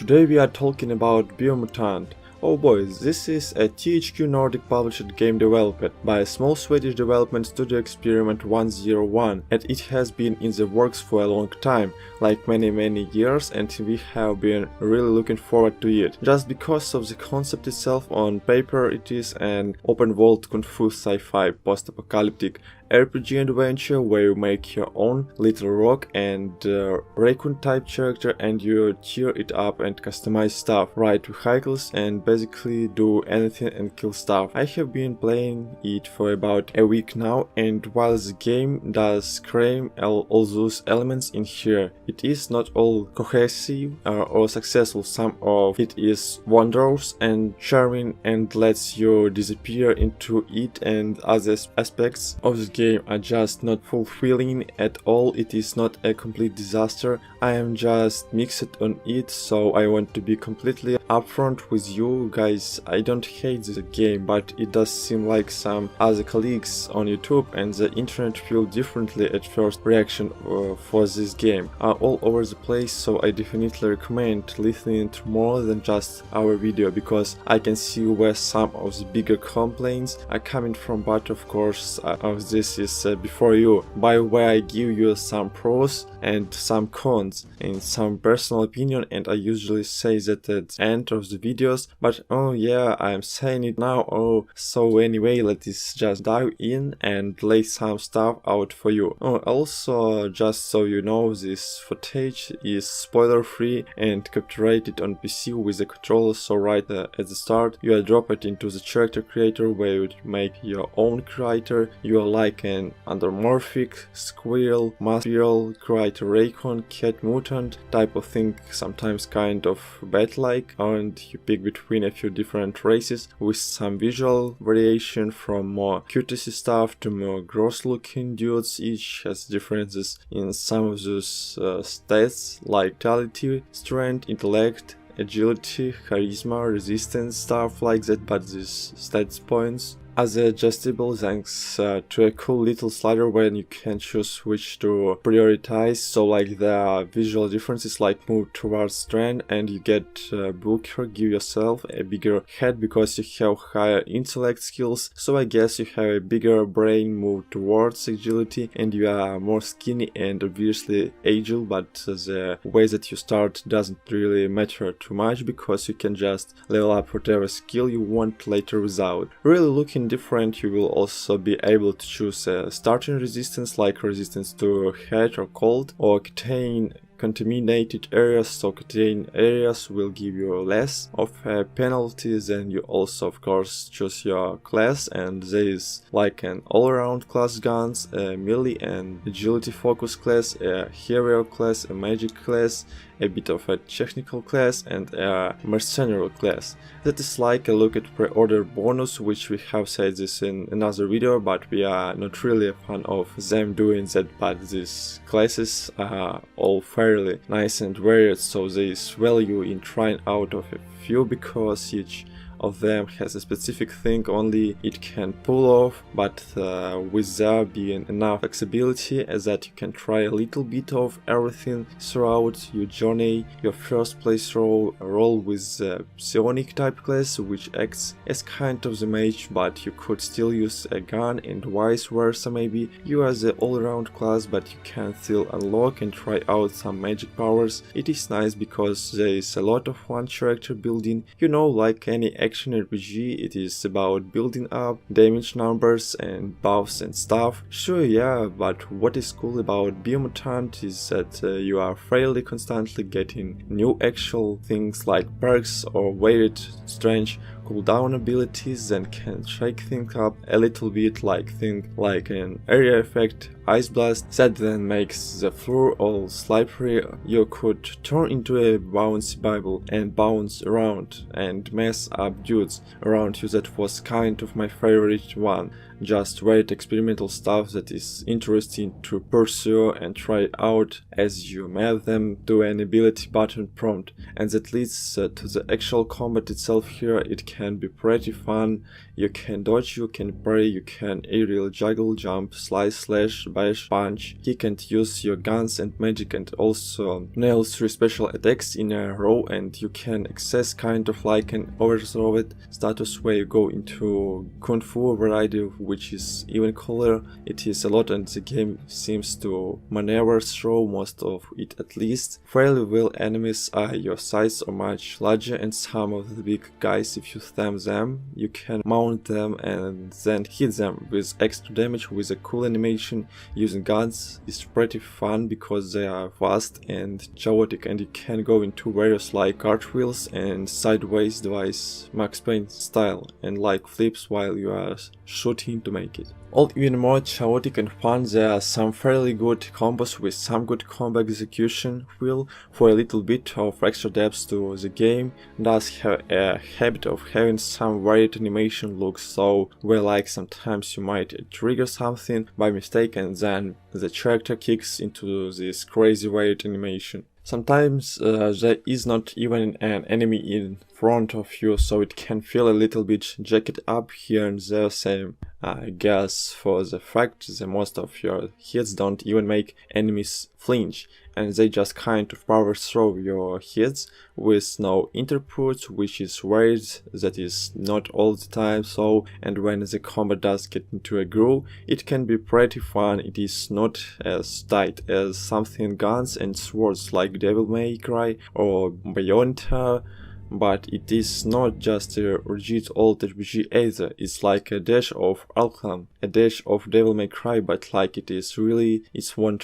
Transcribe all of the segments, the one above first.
Today we are talking about Biomutant. Oh boys, this is a THQ Nordic published game developed by a small Swedish development studio Experiment 101, and it has been in the works for a long time, like many years, and we have been really looking forward to it. Just because of the concept itself. On paper it is an open world kung fu sci-fi post-apocalyptic RPG adventure where you make your own little rock and raccoon type character and you tear it up and customize stuff, ride vehicles and basically do anything and kill stuff. I have been playing it for about a week now, and while the game does cram all those elements in here, it is not all cohesive or successful. Some of it is wondrous and charming and lets you disappear into it, and other aspects of the game are just not fulfilling at all. It is not a complete disaster. I am just mixed on it, so I want to be completely upfront with you guys. I don't hate the game, but it does seem like some other colleagues on YouTube and the internet feel differently at first reaction for this game are all over the place, so I definitely recommend listening to more than just our video, because I can see where some of the bigger complaints are coming from, but of course this is before you. By the way, I give you some pros and some cons in some personal opinion, and I usually say that at the end of the videos, but oh yeah, I'm saying it now. Oh, so anyway, let's just dive in and lay some stuff out for you. Oh, also, just so you know, this footage is spoiler free and copyrighted on PC with the controller, so right at the start you are dropped into the character creator where you make your own character. You are like an anthropomorphic squirrel, marsupial, creator, raccoon, cat, mutant type of thing, sometimes kind of bat-like, and you pick between a few different races with some visual variation from more cutesy stuff to more gross-looking dudes. Each has differences in some of those stats like vitality, strength, intellect, agility, charisma, resistance, stuff like that, but these stats points are adjustable thanks to a cool little slider when you can choose which to prioritize. So like the visual differences like move towards strength and you get bulkier, give yourself a bigger head because you have higher intellect skills, so I guess you have a bigger brain, move towards agility, and you are more skinny and obviously agile, but the way that you start doesn't really matter too much because you can just level up whatever skill you want later without really looking different. You will also be able to choose a starting resistance like resistance to heat or cold, or contaminated areas, so contained areas will give you less of a penalty. Then you also of course choose your class, and there is like an all-around class guns, a melee and agility focus class, a hero class, a magic class, a bit of a technical class, and a mercenary class. That is like a look at pre-order bonus, which we have said this in another video, but we are not really a fan of them doing that, but these classes are all fairly nice and varied, so there is value in trying out of a few because each of them has a specific thing only it can pull off, but with there being enough flexibility as that you can try a little bit of everything throughout your journey. Your first playthrough roll with the psionic type class, which acts as kind of the mage, but you could still use a gun, and vice versa. Maybe you are the all-around class, but you can still unlock and try out some magic powers. It is nice because there is a lot of one character building, you know, like any action RPG. It is about building up damage numbers and buffs and stuff. Sure, yeah, but what is cool about Biomutant is that you are fairly constantly getting new actual things like perks or weighted strange cooldown abilities that can shake things up a little bit, like an area effect, ice blast, that then makes the floor all slippery. You could turn into a bouncy Bible and bounce around and mess up dudes around you. That was kind of my favorite one. Just weird experimental stuff that is interesting to pursue and try out as you map them to an ability button prompt, and that leads to the actual combat itself. Here it can be pretty fun. You can dodge, you can parry, you can aerial juggle, jump, slice, slash, bash, punch, kick and use your guns and magic, and also nail 3 special attacks in a row, and you can access kind of like an overthrow it status where you go into kung fu variety, which is even cooler. It is a lot, and the game seems to maneuver through most of it at least. Fairly well enemies are your size or much larger, and some of the big guys, if you slam them, you can mount them and then hit them with extra damage with a cool animation. Using guns is pretty fun because they are fast and chaotic, and you can go into various like cartwheels and sideways device Max Payne style, and like flips while you are shooting to make it all even more chaotic and fun. There are some fairly good combos with some good combo execution. Will for a little bit of extra depth to the game does have a habit of having some varied animation looks, so where like sometimes you might trigger something by mistake and then the character kicks into this crazy varied animation. Sometimes there is not even an enemy in front of you, so it can feel a little bit jacked up here and there. Same I guess for the fact that most of your hits don't even make enemies flinch, and they just kind of power through your hits with no interput, which is weird. That is not all the time so, and when the combat does get into a groove, it can be pretty fun. It is not as tight as something guns and swords like Devil May Cry or Biomutant, but it is not just a rigid old RPG either. It's like a dash of Arkham, a dash of Devil May Cry, but like it is really, it's one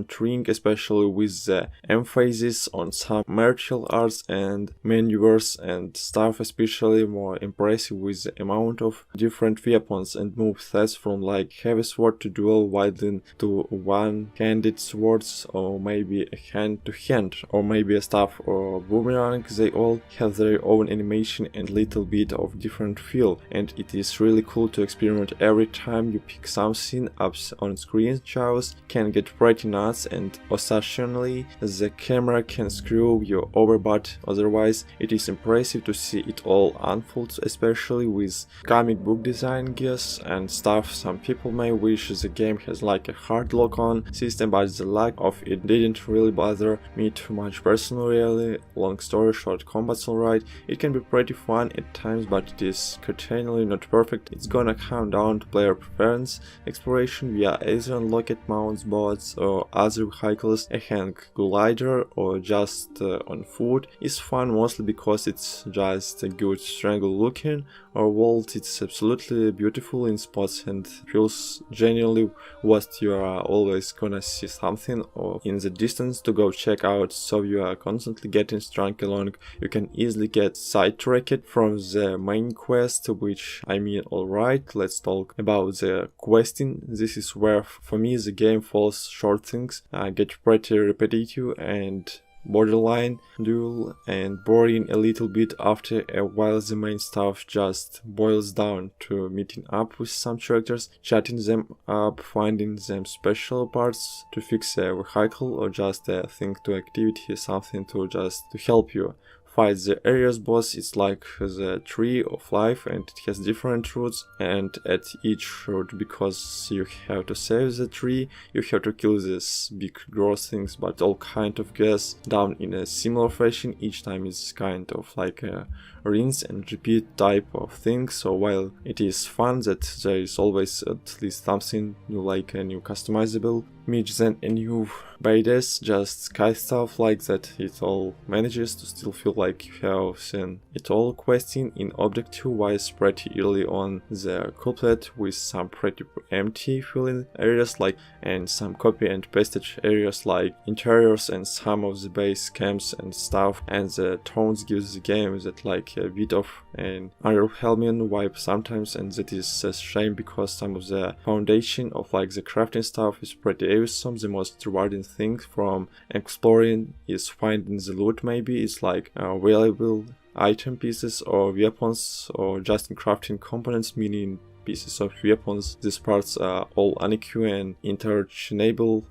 thing, especially with the emphasis on some martial arts and maneuvers and stuff, especially more impressive with the amount of different weapons and move sets, from like heavy sword to dual wielding to one-handed swords, or maybe a hand-to-hand, or maybe a staff or boomerang. They all have their own animation and little bit of different feel, and it is really cool to experiment every time you pick something up on screen. Chows can get pretty nuts, and occasionally the camera can screw you over, but otherwise it is impressive to see it all unfold, especially with comic book design gears and stuff. Some people may wish the game has like a hard lock-on system, but the lack of it didn't really bother me too much personally. Really. Long story short, combat's alright, it can be pretty fun at times, but it is certainly not perfect. It's gonna come down to player preference. Exploration via either unlocked mounts, bots, or other vehicles, a hang glider, or just on foot is fun, mostly because it's just a good strangle looking, or vault. It's absolutely beautiful in spots and feels genuinely what you are always gonna see something or in the distance to go check out, so you are constantly getting strung along. You can easily get sidetracked from the main quest, which I mean, alright, let's talk about the questing. This is where for me the game falls short. Things get pretty repetitive and borderline dual and boring a little bit after a while. The main stuff just boils down to meeting up with some characters, chatting them up, finding them special parts to fix a vehicle, or just a thing to activity, something to just to help you fight the area's boss. It's like the tree of life, and it has different routes, and at each route, because you have to save the tree, you have to kill these big gross things, but all kind of gas done in a similar fashion. Each time is kind of like a rinse and repeat type of thing. So while it is fun that there is always at least something new, like a new customizable image, then a new badass, just sky stuff like that, it all manages to still feel like you have seen it all. Questing in Objective wise pretty early on the couplet, with some pretty empty feeling areas like, and some copy and pasted areas like interiors and some of the base camps and stuff, and the tones gives the game that like a bit of an Unreal Helmian vibe sometimes, and that is a shame because some of the foundation of like the crafting stuff is pretty awesome. The most rewarding thing from exploring is finding the loot. Maybe it's like valuable item pieces or weapons, or just in crafting components, meaning pieces of weapons. These parts are all unique and interchangeable,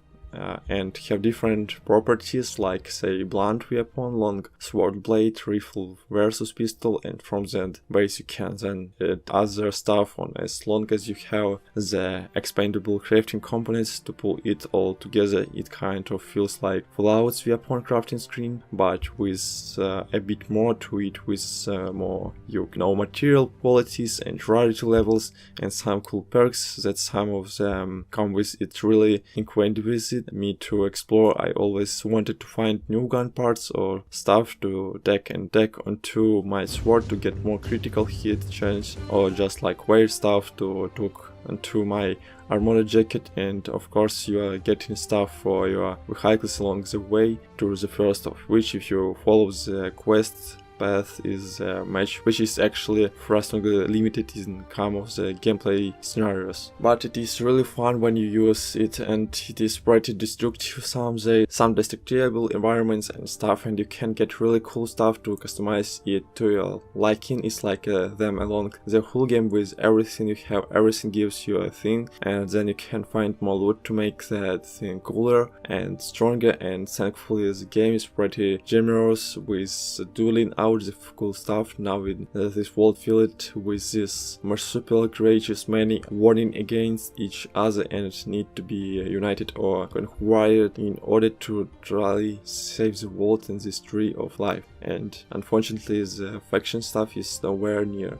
and have different properties, like say blunt weapon, long sword blade, rifle versus pistol, and from that base you can then add other stuff on as long as you have the expandable crafting components to pull it all together. It kind of feels like Fallout's weapon crafting screen, but with a bit more to it, with more material qualities and rarity levels and some cool perks that some of them come with. It really ingrained with it. Me to explore, I always wanted to find new gun parts or stuff to deck onto my sword to get more critical hit chance, or just like wear stuff to took onto my armored jacket. And of course you are getting stuff for your vehicles along the way, to the first of which, if you follow the quest path, is a match which is actually frustratingly limited in some of the gameplay scenarios, but it is really fun when you use it, and it is pretty destructive some destructible environments and stuff, and you can get really cool stuff to customize it to your liking. It's like them along the whole game with everything you have, everything gives you a thing, and then you can find more loot to make that thing cooler and stronger. And thankfully the game is pretty generous with dueling out the cool stuff. Now with this world filled with this marsupial creatures, many warring against each other and need to be united or conspired in order to try save the world in this tree of life, and unfortunately the faction stuff is nowhere near.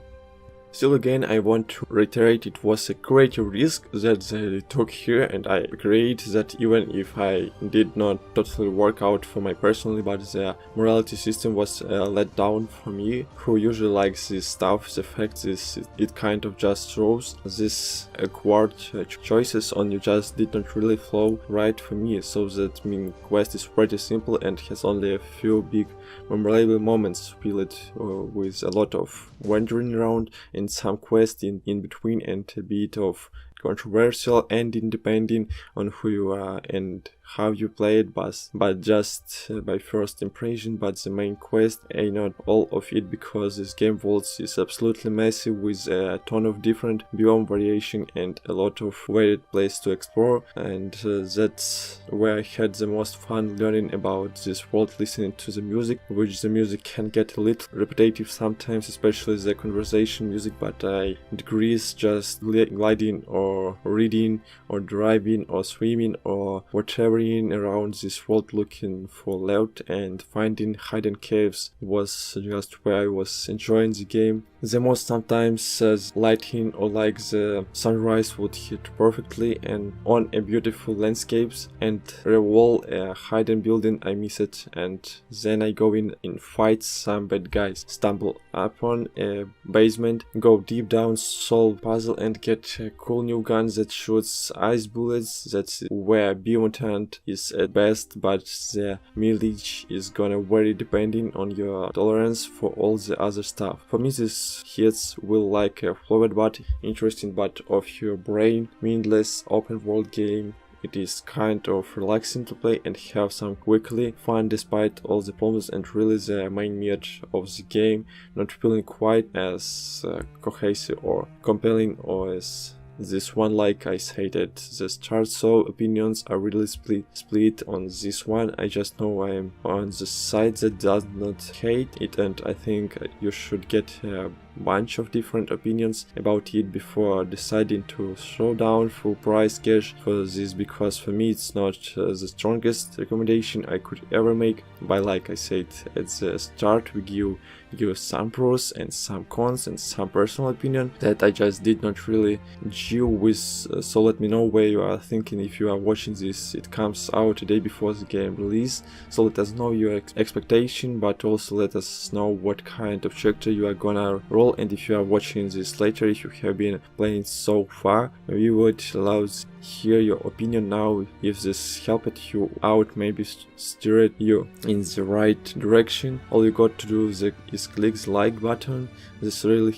Still again, I want to reiterate, it was a great risk that they took here, and I agreed that even if I did not totally work out for my personally, but the morality system was let down for me, who usually likes this stuff. The fact is, it kind of just shows this acquired choices on you just did not really flow right for me. So that main quest is pretty simple and has only a few big memorable moments filled with a lot of wandering around and some quests in between, and a bit of controversial ending depending on who you are and how you play it, but just by first impression. But the main quest ain't not all of it, because this game world is absolutely massive with a ton of different biome variation and a lot of varied places to explore, and that's where I had the most fun learning about this world, listening to the music, which the music can get a little repetitive sometimes, especially the conversation music, but I degrees just gliding or reading or driving or swimming or whatever around this world looking for loot and finding hidden caves was just where I was enjoying the game the most. Sometimes lighting or like the sunrise would hit perfectly and on a beautiful landscapes, and reveal a hidden building I miss it, and then I go in fight some bad guys, stumble upon a basement, go deep down, solve puzzle, and get a cool new gun that shoots ice bullets. That's where Biomutant is at best, but the mileage is gonna vary depending on your tolerance for all the other stuff. For me, this hits will like a flowed but interesting but of your brain, mindless open world game. It is kind of relaxing to play and have some quickly fun despite all the problems, and really the main meat of the game not feeling quite as cohesive or compelling or as this one like I stated the start, so opinions are really split on this one. I just know I am on the side that does not hate it, and I think you should get a bunch of different opinions about it before deciding to throw down full price cash for this, because for me it's not the strongest recommendation I could ever make. But like I said at the start, we give some pros and some cons and some personal opinion that I just did not really deal with, so let me know where you are thinking. If you are watching this, it comes out a day before the game release, so let us know your expectation, but also let us know what kind of chapter you are gonna roll. And if you are watching this later, if you have been playing so far, we would love to hear your opinion now. If this helped you out, maybe steered you in the right direction, all you got to do is click the like button. This really